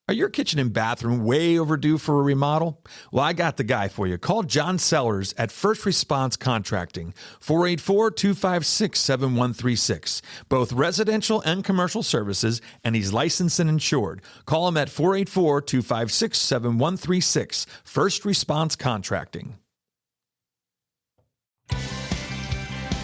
Are your kitchen and bathroom way overdue for a remodel? Well, I got the guy for you. Call John Sellers at First Response Contracting, 484-256-7136. Both residential and commercial services, and he's licensed and insured. Call him at 484-256-7136. First Response Contracting.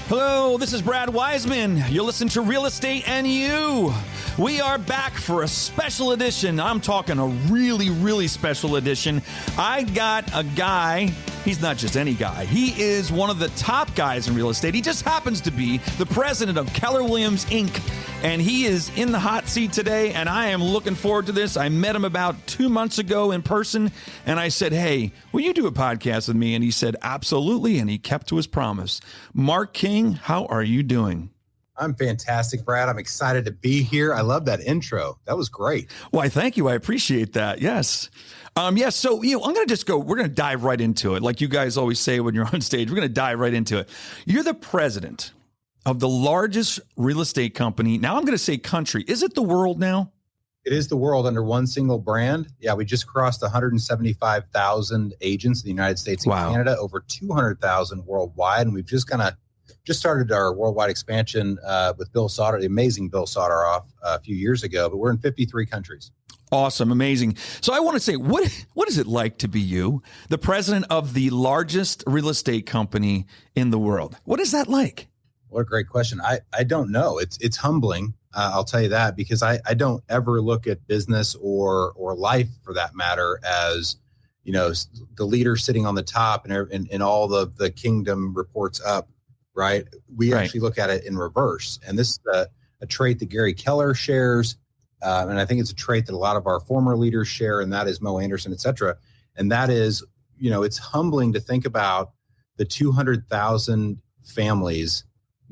Hello, this is Brad Weisman. You're listening to Real Estate and You. We are back for a special edition. I'm talking a really, really special edition. I got a guy. He's not just any guy. He is one of the top guys in real estate. He just happens to be the president of Keller Williams Inc. And he is in the hot seat today, and I am looking forward to this. I met him about 2 months ago in person, and I said, hey, will you do a podcast with me? And he said, absolutely, and he kept to his promise. Marc King, how are you doing? I'm fantastic, Brad. I'm excited to be here. I love that intro. That was great. Why, thank you. I appreciate that. Yes. Yes. So, I'm going to we're going to dive right into it. Like you guys always say when you're on stage, we're going to dive right into it. You're the president of the largest real estate company. Now I'm going to say country. Is it the world now? It is the world under one single brand. Yeah, we just crossed 175,000 agents in the United States and Canada, over 200,000 worldwide. And we've just started our worldwide expansion with Bill Sauter, the amazing Bill Sauter off a few years ago, but we're in 53 countries. Awesome. Amazing. So I want to say, what is it like to be you, the president of the largest real estate company in the world? What is that like? What a great question. I don't know. It's humbling. I'll tell you that, because I don't ever look at business or life for that matter as, the leader sitting on the top and all the kingdom reports up, right? We actually look at it in reverse. And this is a trait that Gary Keller shares. And I think it's a trait that a lot of our former leaders share, and that is Mo Anderson, et cetera. And that is, it's humbling to think about the 200,000 families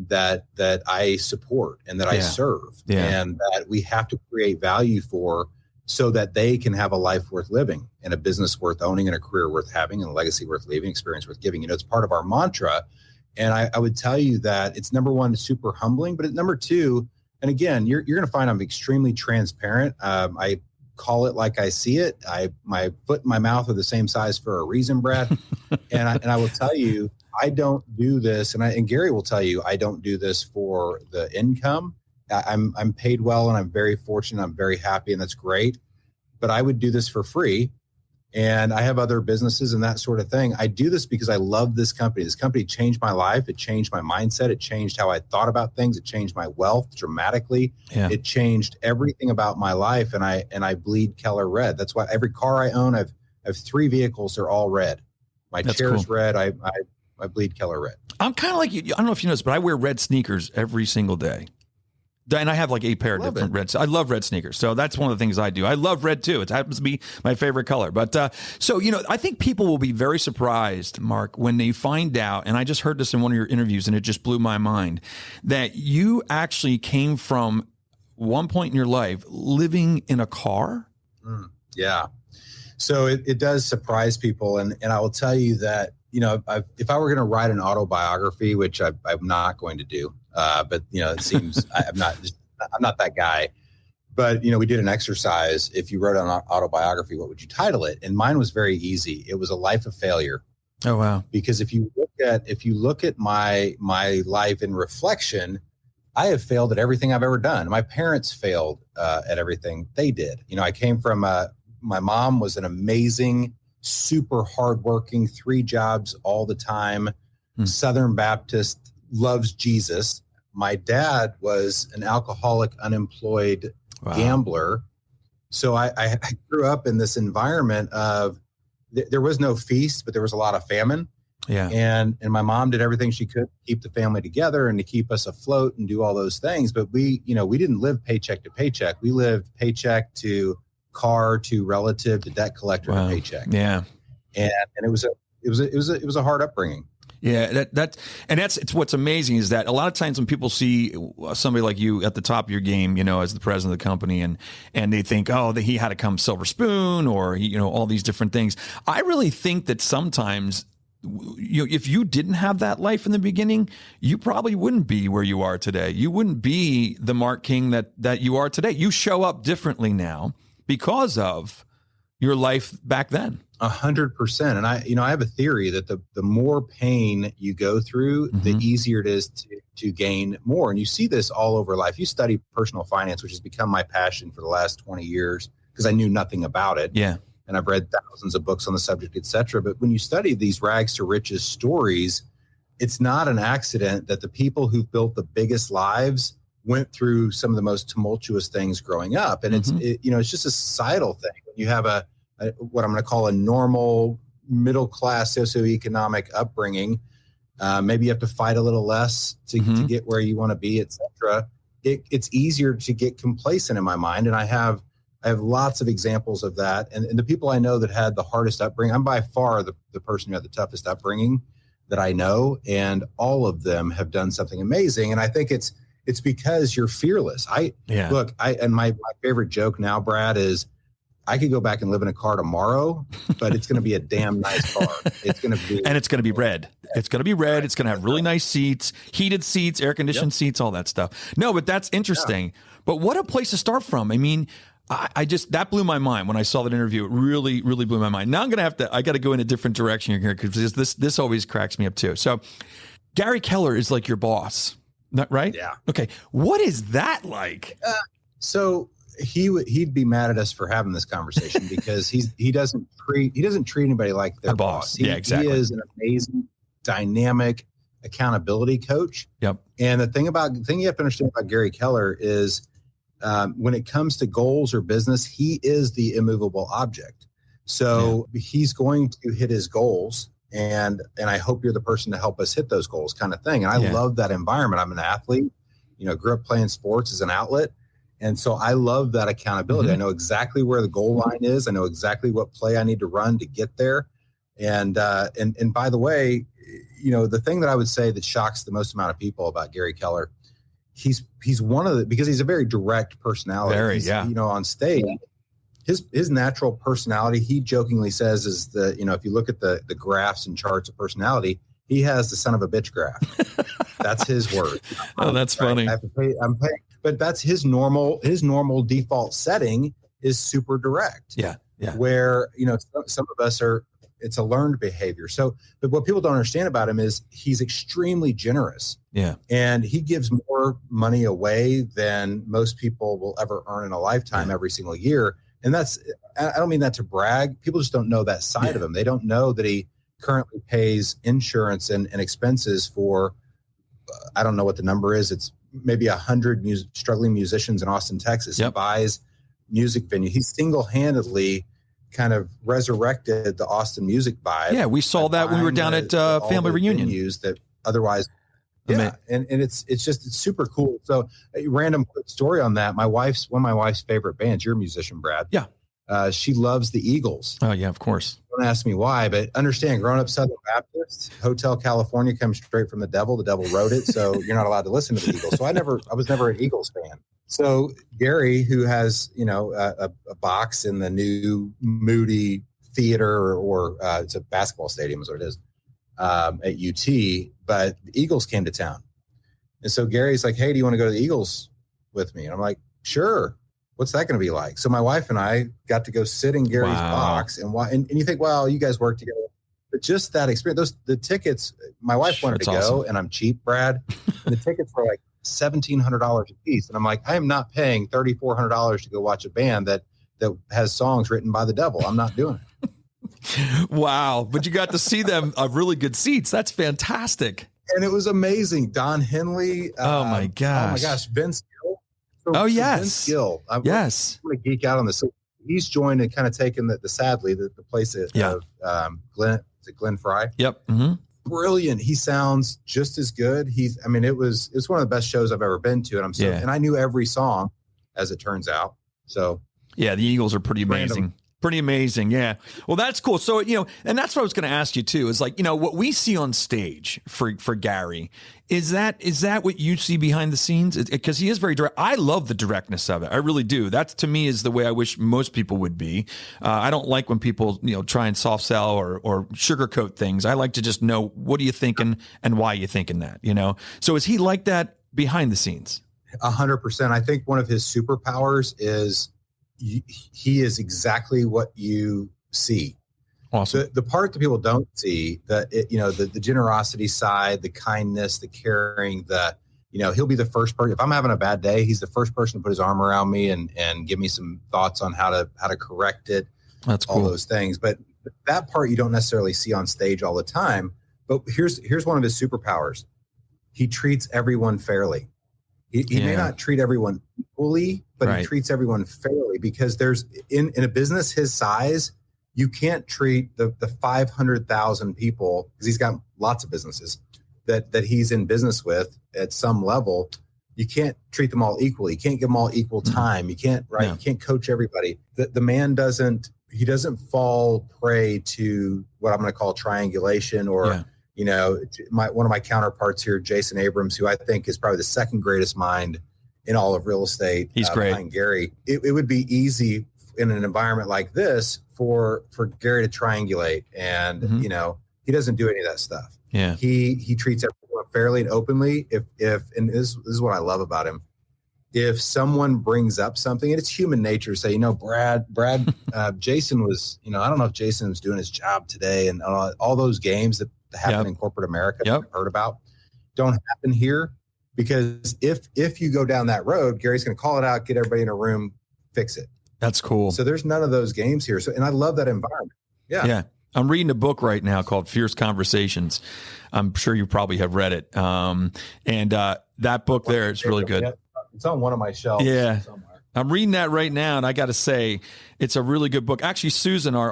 that I support and that I serve, and that we have to create value for, so that they can have a life worth living and a business worth owning and a career worth having and a legacy worth leaving, experience worth giving. It's part of our mantra. And I would tell you that it's number one, super humbling, but at number two, and again, you're going to find I'm extremely transparent. I call it like I see it. My foot and my mouth are the same size for a reason, Brad. and I will tell you, I don't do this, and Gary will tell you, I don't do this for the income. I'm paid well, and I'm very fortunate. I'm very happy, and that's great. But I would do this for free, and I have other businesses and that sort of thing. I do this because I love this company. This company changed my life. It changed my mindset. It changed how I thought about things. It changed my wealth dramatically. Yeah. It changed everything about my life, and I bleed Keller red. That's why every car I own, I have 3 vehicles. They're all red. My chair's cool. Red. I bleed Keller red. I'm kind of like you. I don't know if you noticed, but I wear red sneakers every single day. And I have like 8 pair of different reds. I love red sneakers. So that's one of the things I do. I love red too. It happens to be my favorite color. But so, I think people will be very surprised, Marc, when they find out, and I just heard this in one of your interviews and it just blew my mind, that you actually came from one point in your life living in a car. Yeah. So it does surprise people. And I will tell you that, if I were going to write an autobiography, which I'm not going to do, but it seems I'm not that guy. But we did an exercise. If you wrote an autobiography, what would you title it? And mine was very easy. It was A Life of Failure. Oh wow! Because if you look at my life in reflection, I have failed at everything I've ever done. My parents failed at everything they did. I came from my mom was an amazing, super hardworking, 3 jobs all the time, Southern Baptist, loves Jesus. My dad was an alcoholic, unemployed gambler. So I grew up in this environment of there was no feast, but there was a lot of famine. Yeah. And my mom did everything she could to keep the family together and to keep us afloat and do all those things. But we didn't live paycheck to paycheck. We lived paycheck to car to relative to debt collector to paycheck. Yeah. And it was a hard upbringing. Yeah, it's what's amazing is that a lot of times when people see somebody like you at the top of your game, as the president of the company, and they think, oh, that he had to come silver spoon, or all these different things. I really think that sometimes, if you didn't have that life in the beginning, you probably wouldn't be where you are today. You wouldn't be the Marc King that you are today. You show up differently now because of your life back then. 100%. And I have a theory that the more pain you go through, the easier it is to gain more. And you see this all over life. You study personal finance, which has become my passion for the last 20 years because I knew nothing about it. Yeah. And I've read thousands of books on the subject, et cetera. But when you study these rags to riches stories, it's not an accident that the people who've built the biggest lives went through some of the most tumultuous things growing up. And it's just a societal thing. When you have what I'm going to call a normal middle class socioeconomic upbringing, maybe you have to fight a little less to get where you want to be, et cetera. It's easier to get complacent in my mind. And I have lots of examples of that. And the people I know that had the hardest upbringing, I'm by far the person who had the toughest upbringing that I know. And all of them have done something amazing. And I think it's because you're fearless. And my favorite joke now, Brad, is I could go back and live in a car tomorrow, but it's going to be a damn nice car. It's going to be, and it's going to be red. It's going to be red. It's going to have really nice seats, heated seats, air conditioned seats, all that stuff. No, but that's interesting. Yeah. But what a place to start from. I mean, I just, that blew my mind when I saw that interview. It really, really blew my mind. Now I'm going to I got to go in a different direction here because this always cracks me up too. So Gary Keller is like your boss, right? Yeah. Okay. What is that like? So he'd be mad at us for having this conversation because he doesn't treat anybody like their boss. Yeah, exactly. He is an amazing, dynamic accountability coach. Yep. And the thing you have to understand about Gary Keller is when it comes to goals or business, he is the immovable object. So he's going to hit his goals, and I hope you're the person to help us hit those goals, kind of thing. And I love that environment. I'm an athlete, grew up playing sports as an outlet. And so I love that accountability. I know exactly where the goal line is. I know exactly what play I need to run to get there. And by the way, the thing that I would say that shocks the most amount of people about Gary Keller, he's one of the, because he's a very direct personality. On stage, his natural personality, he jokingly says, is if you look at the graphs and charts of personality, he has the son of a bitch graph. That's his word. Oh, that's funny. I'm paying. But that's his normal default setting is super direct. Yeah. Yeah. Where, some of us it's a learned behavior. So, but what people don't understand about him is he's extremely generous. Yeah. And he gives more money away than most people will ever earn in a lifetime every single year. And I don't mean that to brag. People just don't know that side of him. They don't know that he currently pays insurance and expenses for, I don't know what the number is. It's maybe 100 struggling musicians in Austin, Texas. He buys music venue. He single-handedly kind of resurrected the Austin music vibe. Yeah, we saw that when we were down at Family Reunion. Venues that otherwise, and it's super cool. So a random quick story on that. One of my wife's favorite bands. You're a musician, Brad. Yeah. She loves the Eagles. Oh yeah, of course. Don't ask me why, but understand, growing up Southern Baptist, Hotel California comes straight from the devil. The devil wrote it, so you're not allowed to listen to the Eagles. So I was never an Eagles fan. So Gary, who has a box in the new Moody Theater, or it's a basketball stadium, is what it is, at UT. But the Eagles came to town, and so Gary's like, "Hey, do you want to go to the Eagles with me?" And I'm like, "Sure." What's that going to be like? So my wife and I got to go sit in Gary's box and you think, well, you guys work together, but just that experience, the tickets, my wife wanted to go, awesome. And I'm cheap, Brad. And the tickets were like $1,700 a piece. And I'm like, I am not paying $3,400 to go watch a band that has songs written by the devil. I'm not doing it. Wow. But you got to see them really good seats. That's fantastic. And it was amazing. Don Henley. Oh my gosh. Vince Gill. Yes. Vince Gill. I'm going to geek out on this. So he's joined and kind of taken the sadly, the place of Glenn Fry. Yep. Mm-hmm. Brilliant. He sounds just as good. It's one of the best shows I've ever been to. And and I knew every song, as it turns out. So yeah, the Eagles are pretty amazing. Random. Pretty amazing. Yeah. Well, that's cool. So, and that's what I was going to ask you too, is like, what we see on stage for Gary, is that what you see behind the scenes? Because he is very direct. I love the directness of it. I really do. That to me is the way I wish most people would be. I don't like when people, try and soft sell or sugarcoat things. I like to just know, what are you thinking and why are you thinking that, So is he like that behind the scenes? 100%. I think one of his superpowers is he is exactly what you see. Awesome. The part that people don't see, the generosity side, the kindness, the caring, he'll be the first person. If I'm having a bad day, he's the first person to put his arm around me and give me some thoughts on how to correct it. That's cool. All those things. But that part you don't necessarily see on stage all the time. But here's one of his superpowers. He treats everyone fairly. He may not treat everyone equally, but he treats everyone fairly, because there's in a business his size, you can't treat the 500,000 people, because he's got lots of businesses that he's in business with at some level. You can't treat them all equally. You can't give them all equal time. You can't, You can't coach everybody. The man doesn't fall prey to what I'm going to call triangulation or, one of my counterparts here, Jason Abrams, who I think is probably the second greatest mind in all of real estate. He's great. Behind Gary. It would be easy in an environment like this for Gary to triangulate. And, he doesn't do any of that stuff. Yeah. He treats everyone fairly and openly. And this is what I love about him. If someone brings up something, and it's human nature to say, Brad, Jason was, I don't know if Jason was doing his job today, and all those games that happen in corporate America that I've heard about don't happen here, because if you go down that road, Gary's going to call it out, get everybody in a room, fix it. That's cool. So there's none of those games here. So, and I love that environment. Yeah. Yeah. I'm reading a book right now called Fierce Conversations. I'm sure you probably have read it. That book there is really good. It's on one of my shelves somewhere. I'm reading that right now, and I got to say, it's a really good book. Actually, Susan, our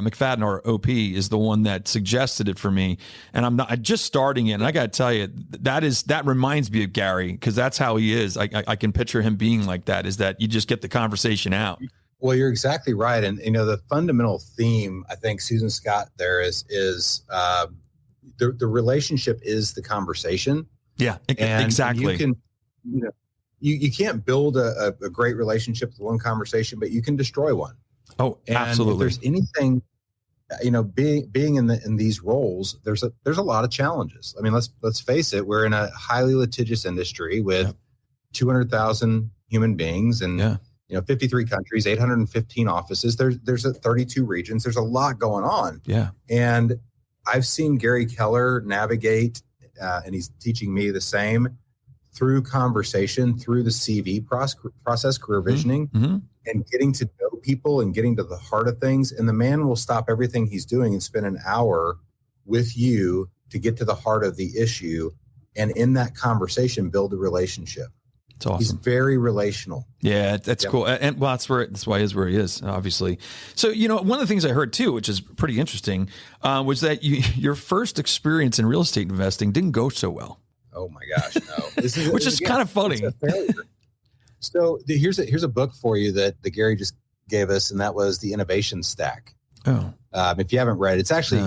McFadden, our OP, is the one that suggested it for me, and I'm just starting it. And I got to tell you, that reminds me of Gary, because that's how he is. I can picture him being like that. Is that you just get the conversation out? Well, you're exactly right, and the fundamental theme, I think, Susan Scott there is the relationship is the conversation. Yeah, and exactly. You can, you can't build a great relationship with one conversation, but you can destroy one. Oh, and absolutely. If there's anything, being in these roles, there's a lot of challenges. I mean, let's face it, we're in a highly litigious industry with 200,000 human beings and 53 countries, 815 offices. There's 32 regions. There's a lot going on. Yeah. And I've seen Gary Keller navigate, and he's teaching me the same, through conversation, through the CV process, career visioning, and getting to know people and getting to the heart of things. And the man will stop everything he's doing and spend an hour with you to get to the heart of the issue. And in that conversation, build a relationship. It's awesome. He's very relational. Yeah, that's cool. And well, that's why he is where he is, obviously. So, one of the things I heard too, which is pretty interesting, was that your first experience in real estate investing didn't go so well. Oh my gosh, no! Which is kind of funny. So here's a book for you that Gary just gave us, and that was the Innovation Stack. Oh, if you haven't read it, it's actually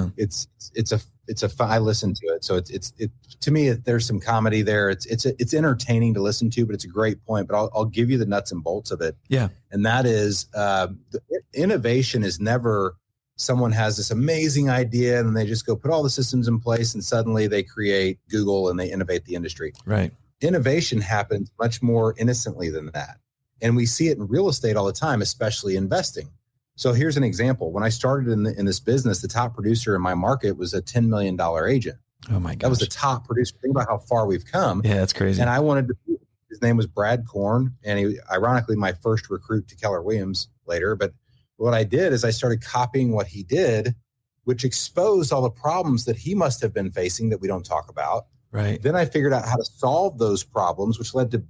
I listened to it, so it's to me there's some comedy there. It's entertaining to listen to, but it's a great point. But I'll give you the nuts and bolts of it. Yeah, and that is the innovation is never someone has this amazing idea and they just go put all the systems in place and suddenly they create Google and they innovate the industry. Right. Innovation happens much more innocently than that. And we see it in real estate all the time, especially investing. So here's an example. When I started in this business, the top producer in my market was a $10 million agent. Oh my gosh. That was the top producer. Think about how far we've come. Yeah, that's crazy. And I wanted to, his name was Brad Korn. And he, ironically, my first recruit to Keller Williams later. But what I did is I started copying what he did, which exposed all the problems that he must have been facing that we don't talk about. Right. Then I figured out how to solve those problems, which led to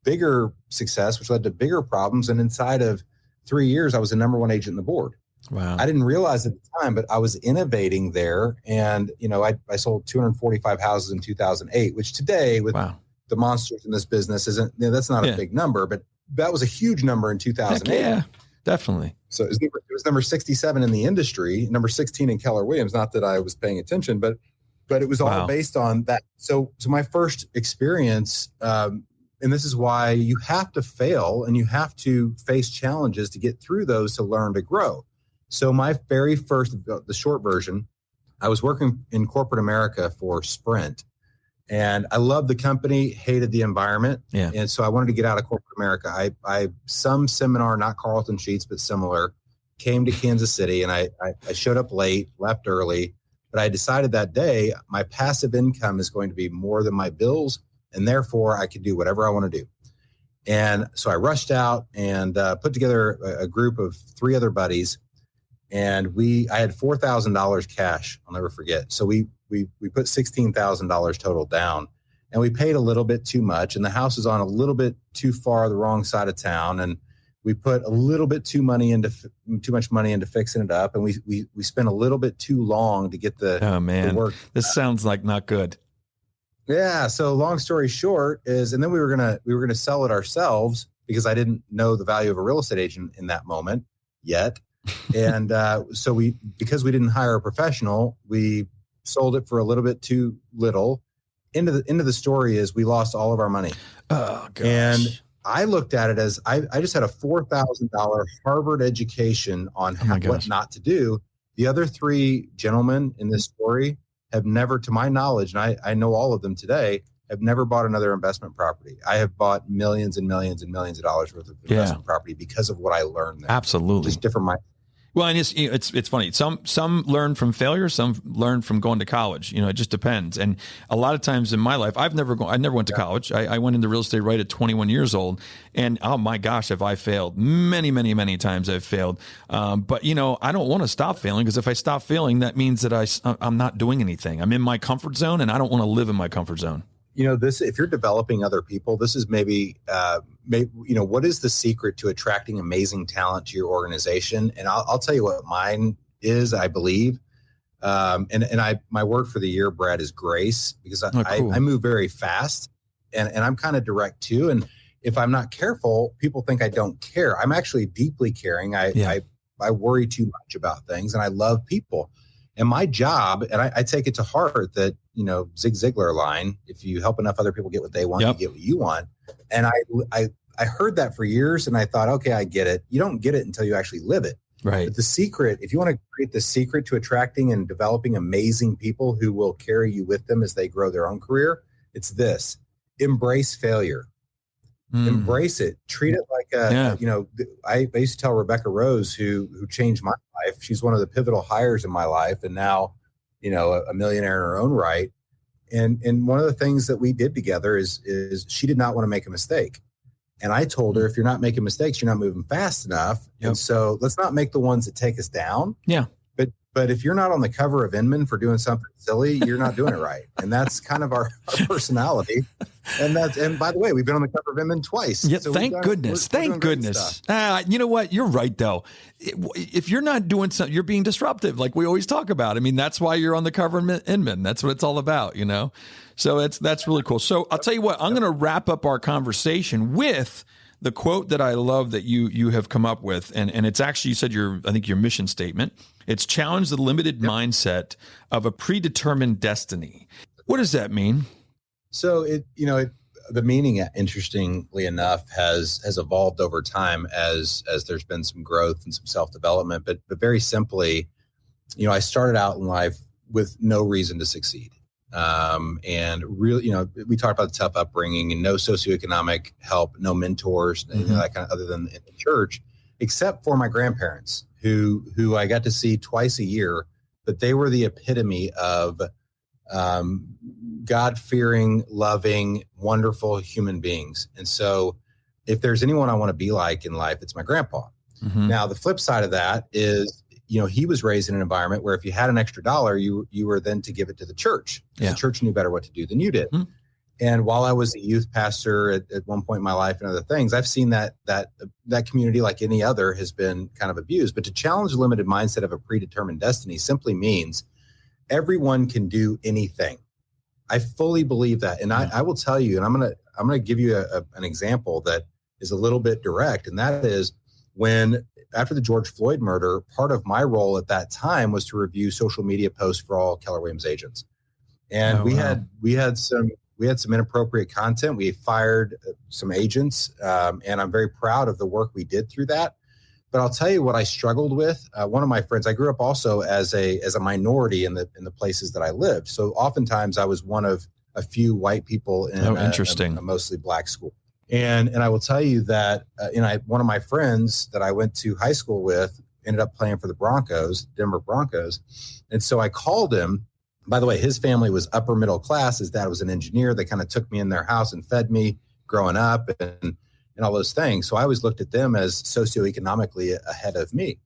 bigger success, which led to bigger problems. And inside of 3 years, I was the number one agent in the board. Wow. I didn't realize at the time, but I was innovating there. And, I sold 245 houses in 2008, which today with the monsters in this business isn't, that's not a big number, but that was a huge number in 2008. Heck yeah, definitely. So it was number 67 in the industry, number 16 in Keller Williams. Not that I was paying attention, but it was all based on that. So my first experience, and this is why you have to fail and you have to face challenges to get through those to learn to grow. So my very first, the short version, I was working in corporate America for Sprint, And I loved the company, hated the environment. Yeah. And so I wanted to get out of corporate America. I some seminar, not Carlton Sheets, but similar, came to Kansas City, and I showed up late, left early, but I decided that day my passive income is going to be more than my bills, and therefore I could do whatever I want to do. And so I rushed out and put together a group of 3 other buddies, and I had $4,000 cash. I'll never forget. So we put $16,000 total down, and we paid a little bit too much, and the house was on a little bit too far the wrong side of town, and we put a little bit too much money into fixing it up, and we spent a little bit too long to get the work. This sounds like not good. Yeah. So long story short is, and then we were gonna sell it ourselves because I didn't know the value of a real estate agent in that moment yet, and so because we didn't hire a professional, we sold it for a little bit too little. End of the story is we lost all of our money. Oh gosh. And I looked at it as I just had a $4,000 Harvard education on what not to do. The other 3 gentlemen in this story have never, to my knowledge, and I know all of them today, have never bought another investment property. I have bought millions and millions and millions of dollars worth of investment property because of what I learned there. Absolutely. Just different mindset. Well, and it's funny. Some learn from failure. Some learn from going to college. It just depends. And a lot of times in my life, I never went to college. I went into real estate right at 21 years old. And oh my gosh, have I failed? Many, many, many times I've failed. But I don't want to stop failing, because if I stop failing, that means that I'm not doing anything. I'm in my comfort zone, and I don't want to live in my comfort zone. If you're developing other people, this is maybe, what is the secret to attracting amazing talent to your organization? And I'll tell you what mine is, I believe. My word for the year, Brad, is grace, because I move very fast, and I'm kind of direct too. And if I'm not careful, people think I don't care. I'm actually deeply caring. I worry too much about things, and I love people. And my job, and I take it to heart that, Zig Ziglar line, if you help enough other people get what they want, you get what you want. And I heard that for years, and I thought, okay, I get it. You don't get it until you actually live it. Right. But the secret, if you want to create the secret to attracting and developing amazing people who will carry you with them as they grow their own career, it's this: embrace failure. Embrace it. Treat it like I used to tell Rebecca Rose, who changed my life. She's one of the pivotal hires in my life, and now, a millionaire in her own right. And one of the things that we did together is she did not want to make a mistake. And I told her, if you're not making mistakes, you're not moving fast enough. Yep. And so let's not make the ones that take us down. Yeah. But if you're not on the cover of Inman for doing something silly, you're not doing it right. And that's kind of our personality. And by the way, we've been on the cover of Inman twice. Yeah, so thank goodness. Thank goodness. You know what? You're right, though. If you're not doing something, you're being disruptive, like we always talk about. I mean, that's why you're on the cover of Inman. That's what it's all about, So that's really cool. So I'll tell you what, I'm going to wrap up our conversation with the quote that I love that you have come up with, and it's actually, you said your mission statement. It's challenge the limited mindset of a predetermined destiny. What does that mean? So the meaning, interestingly enough, has evolved over time as there's been some growth and some self-development. But very simply, I started out in life with no reason to succeed. And really, we talked about the tough upbringing and no socioeconomic help, no mentors, that kind of, other than in the church, except for my grandparents, who I got to see twice a year, but they were the epitome of God-fearing, loving, wonderful human beings. And so if there's anyone I want to be like in life, it's my grandpa. Mm-hmm. Now, the flip side of that is, he was raised in an environment where if you had an extra dollar, you were then to give it to the church. Yeah. The church knew better what to do than you did. Mm-hmm. And while I was a youth pastor at one point in my life and other things, I've seen that community, like any other, has been kind of abused. But to challenge the limited mindset of a predetermined destiny simply means everyone can do anything. I fully believe that. And I will tell you, and I'm gonna give you an example that is a little bit direct. And that is after the George Floyd murder, part of my role at that time was to review social media posts for all Keller Williams agents. And we had some inappropriate content. We fired some agents, and I'm very proud of the work we did through that. But I'll tell you what I struggled with. One of my friends, I grew up also as a minority in the places that I lived. So oftentimes I was one of a few white people in interesting. A mostly black school. And I will tell you that one of my friends that I went to high school with ended up playing for the Denver Broncos. And so I called him. By the way, his family was upper middle class. His dad was an engineer. They kind of took me in their house and fed me growing up and all those things. So I always looked at them as socioeconomically ahead of me.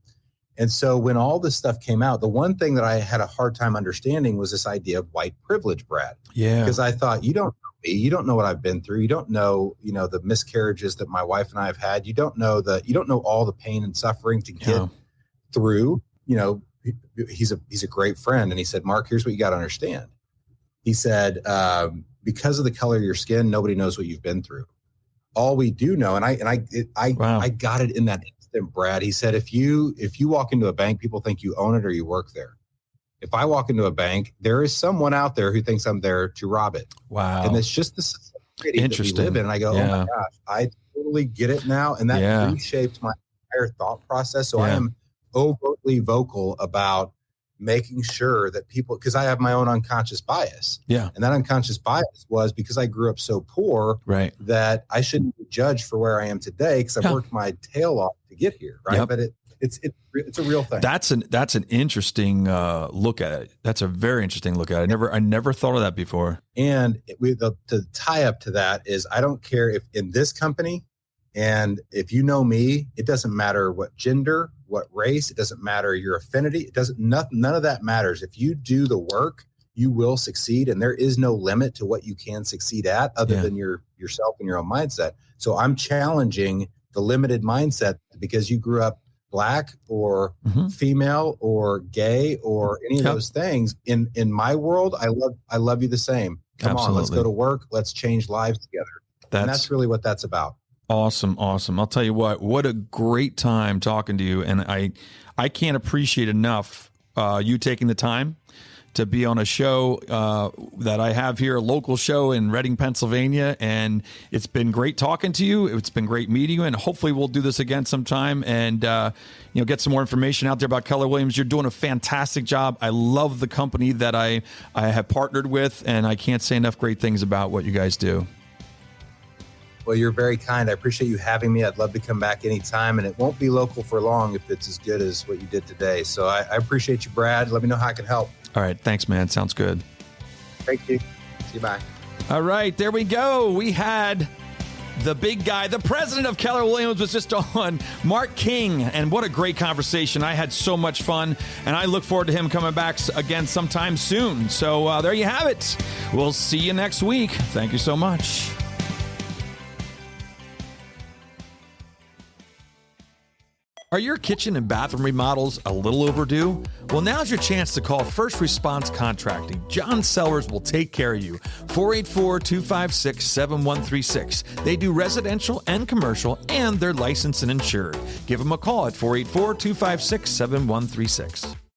And so when all this stuff came out, the one thing that I had a hard time understanding was this idea of white privilege, Brad. Yeah. Because I thought, you don't know me. You don't know what I've been through. You don't know, the miscarriages that my wife and I have had. You don't know all the pain and suffering to get through. He's a great friend. And he said, Mark, here's what you got to understand. He said, because of the color of your skin, nobody knows what you've been through. All we do know, and I got it in that instant, Brad. He said, if you walk into a bank, people think you own it or you work there. If I walk into a bank, there is someone out there who thinks I'm there to rob it. Wow. And it's just the society that we live in. And I go, oh my gosh, I totally get it now. And that reshaped my entire thought process. So I am overtly vocal about making sure that people, because I have my own unconscious bias. Yeah. And that unconscious bias was because I grew up so poor that I shouldn't be judged for where I am today because I've worked my tail off to get here. Right. Yep. But it's a real thing. That's an interesting look at it. That's a very interesting look at it. I never thought of that before. And the tie up to that is I don't care if in this company, and if you know me, it doesn't matter what gender, what race, it doesn't matter your affinity. None of that matters. If you do the work, you will succeed. And there is no limit to what you can succeed at other than yourself and your own mindset. So I'm challenging the limited mindset because you grew up Black or female or gay or any of those things. In my world, I love you the same. Come on, let's go to work. Let's change lives together. And that's really what that's about. Awesome. I'll tell you what a great time talking to you. And I can't appreciate enough you taking the time to be on a show that I have here, a local show in Reading, Pennsylvania. And it's been great talking to you. It's been great meeting you. And hopefully we'll do this again sometime and get some more information out there about Keller Williams. You're doing a fantastic job. I love the company that I have partnered with, and I can't say enough great things about what you guys do. Well, you're very kind. I appreciate you having me. I'd love to come back anytime, and it won't be local for long if it's as good as what you did today. So I appreciate you, Brad. Let me know how I can help. All right. Thanks, man. Sounds good. Thank you. See you. Bye. All right. There we go. We had the big guy, the president of Keller Williams was just on, Marc King. And what a great conversation. I had so much fun, and I look forward to him coming back again sometime soon. So there you have it. We'll see you next week. Thank you so much. Are your kitchen and bathroom remodels a little overdue? Well, now's your chance to call First Response Contracting. John Sellers will take care of you. 484-256-7136. They do residential and commercial, and they're licensed and insured. Give them a call at 484-256-7136.